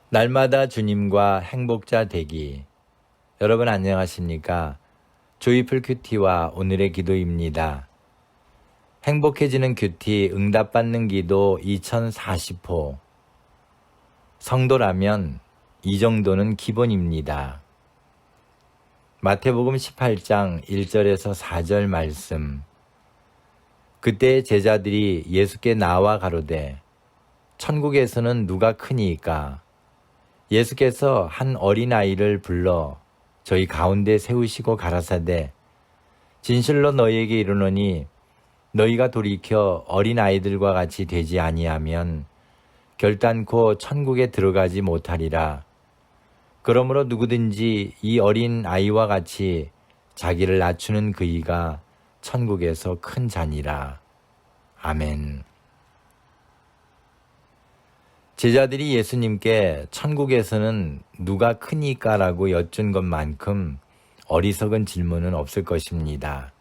날마다 주님과 행복자 되기. 여러분 안녕하십니까? 조이풀 큐티와 오늘의 기도입니다. 행복해지는 큐티 응답받는 기도 2040호. 성도라면 이 정도는 기본입니다. 마태복음 18장 1절에서 4절 말씀. 그때 제자들이 예수께 나와 가로되 천국에서는 누가 크니이까? 예수께서 한 어린아이를 불러 저희 가운데 세우시고 가라사대 진실로 너희에게 이르노니 너희가 돌이켜 어린아이들과 같이 되지 아니하면 결단코 천국에 들어가지 못하리라. 그러므로 누구든지 이 어린아이와 같이 자기를 낮추는 그이가 천국에서 큰 자니라. 아멘. 제자들이 예수님께 천국에서는 누가 크니까 라고 여쭌 것만큼 어리석은 질문은 없을 것입니다.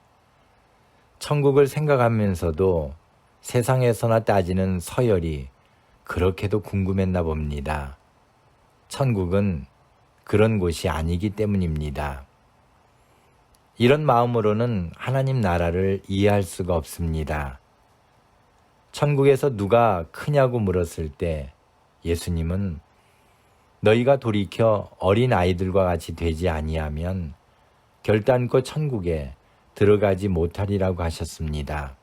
천국을 생각하면서도 세상에서나 따지는 서열이 그렇게도 궁금했나 봅니다. 천국은 그런 곳이 아니기 때문입니다. 이런 마음으로는 하나님 나라를 이해할 수가 없습니다. 천국에서 누가 크냐고 물었을 때 예수님은 너희가 돌이켜 어린 아이들과 같이 되지 아니하면 결단코 천국에 들어가지 못하리라고 하셨습니다.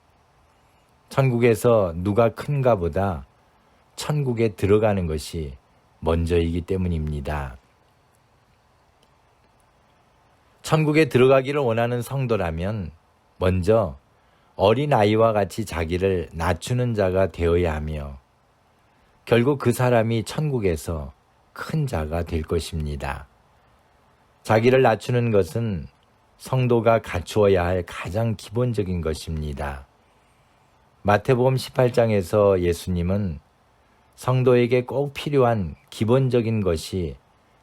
천국에서 누가 큰가 보다 천국에 들어가는 것이 먼저이기 때문입니다. 천국에 들어가기를 원하는 성도라면 먼저 어린아이와 같이 자기를 낮추는 자가 되어야 하며 결국 그 사람이 천국에서 큰 자가 될 것입니다. 자기를 낮추는 것은 성도가 갖추어야 할 가장 기본적인 것입니다. 마태복음 18장에서 예수님은 성도에게 꼭 필요한 기본적인 것이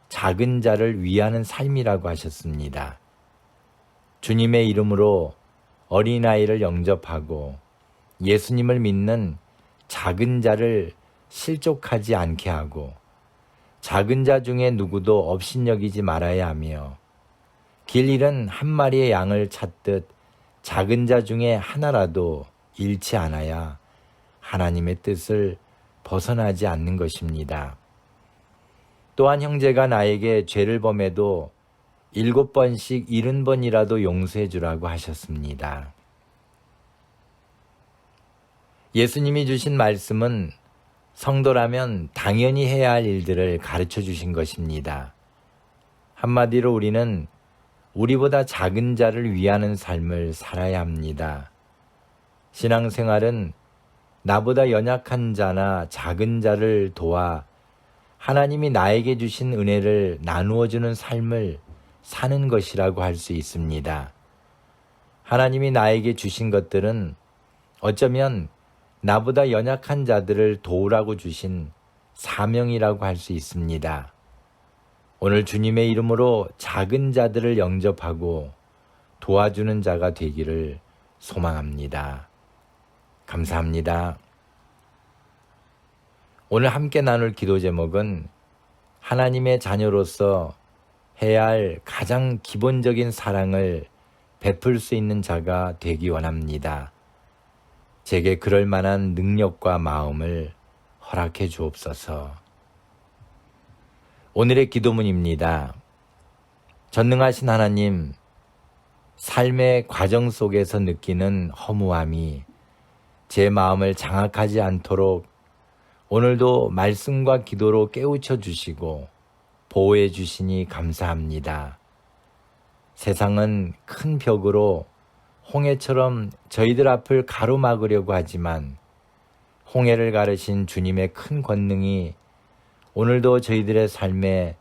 작은 자를 위하는 삶이라고 하셨습니다. 주님의 이름으로 어린아이를 영접하고 예수님을 믿는 작은 자를 실족하지 않게 하고 작은 자 중에 누구도 업신여기지 말아야 하며 길 잃은 한 마리의 양을 찾듯 작은 자 중에 하나라도 잃지 않아야 하나님의 뜻을 벗어나지 않는 것입니다. 또한 형제가 나에게 죄를 범해도 7번씩 70번이라도 용서해 주라고 하셨습니다. 예수님이 주신 말씀은 성도라면 당연히 해야 할 일들을 가르쳐 주신 것입니다. 한마디로 우리는 우리보다 작은 자를 위하는 삶을 살아야 합니다. 신앙생활은 나보다 연약한 자나 작은 자를 도와 하나님이 나에게 주신 은혜를 나누어 주는 삶을 사는 것이라고 할 수 있습니다. 하나님이 나에게 주신 것들은 어쩌면 나보다 연약한 자들을 도우라고 주신 사명이라고 할 수 있습니다. 오늘 주님의 이름으로 작은 자들을 영접하고 도와주는 자가 되기를 소망합니다. 감사합니다. 오늘 함께 나눌 기도 제목은 하나님의 자녀로서 해야 할 가장 기본적인 사랑을 베풀 수 있는 자가 되기 원합니다. 제게 그럴 만한 능력과 마음을 허락해 주옵소서. 오늘의 기도문입니다. 전능하신 하나님, 삶의 과정 속에서 느끼는 허무함이 제 마음을 장악하지 않도록 오늘도 말씀과 기도로 깨우쳐 주시고 보호해 주시니 감사합니다. 세상은 큰 벽으로 홍해처럼 저희들 앞을 가로막으려고 하지만 홍해를 가르신 주님의 큰 권능이 오늘도 저희들의 삶에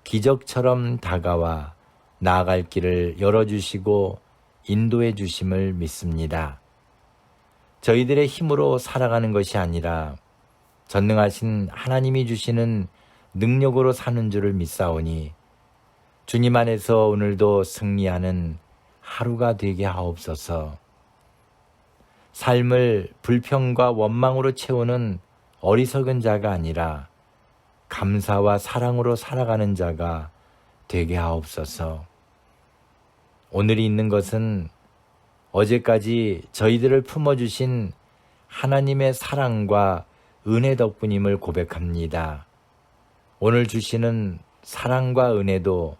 기적처럼 다가와 나아갈 길을 열어주시고 인도해 주심을 믿습니다. 저희들의 힘으로 살아가는 것이 아니라 전능하신 하나님이 주시는 능력으로 사는 줄을 믿사오니 주님 안에서 오늘도 승리하는 하루가 되게 하옵소서. 삶을 불평과 원망으로 채우는 어리석은 자가 아니라 감사와 사랑으로 살아가는 자가 되게 하옵소서. 오늘이 있는 것은 어제까지 저희들을 품어주신 하나님의 사랑과 은혜 덕분임을 고백합니다. 오늘 주시는 사랑과 은혜도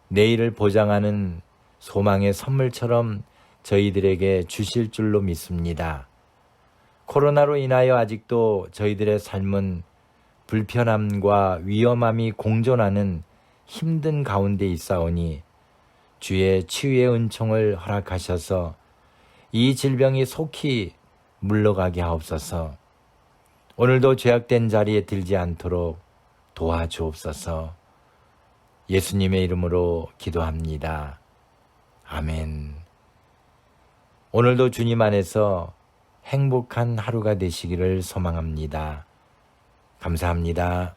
내일을 보장하는 소망의 선물처럼 저희들에게 주실 줄로 믿습니다. 코로나로 인하여 아직도 저희들의 삶은 불편함과 위험함이 공존하는 힘든 가운데 있사오니 주의 치유의 은총을 허락하셔서 이 질병이 속히 물러가게 하옵소서. 오늘도 죄악된 자리에 들지 않도록 도와주옵소서. 예수님의 이름으로 기도합니다. 아멘. 오늘도 주님 안에서 행복한 하루가 되시기를 소망합니다. 감사합니다.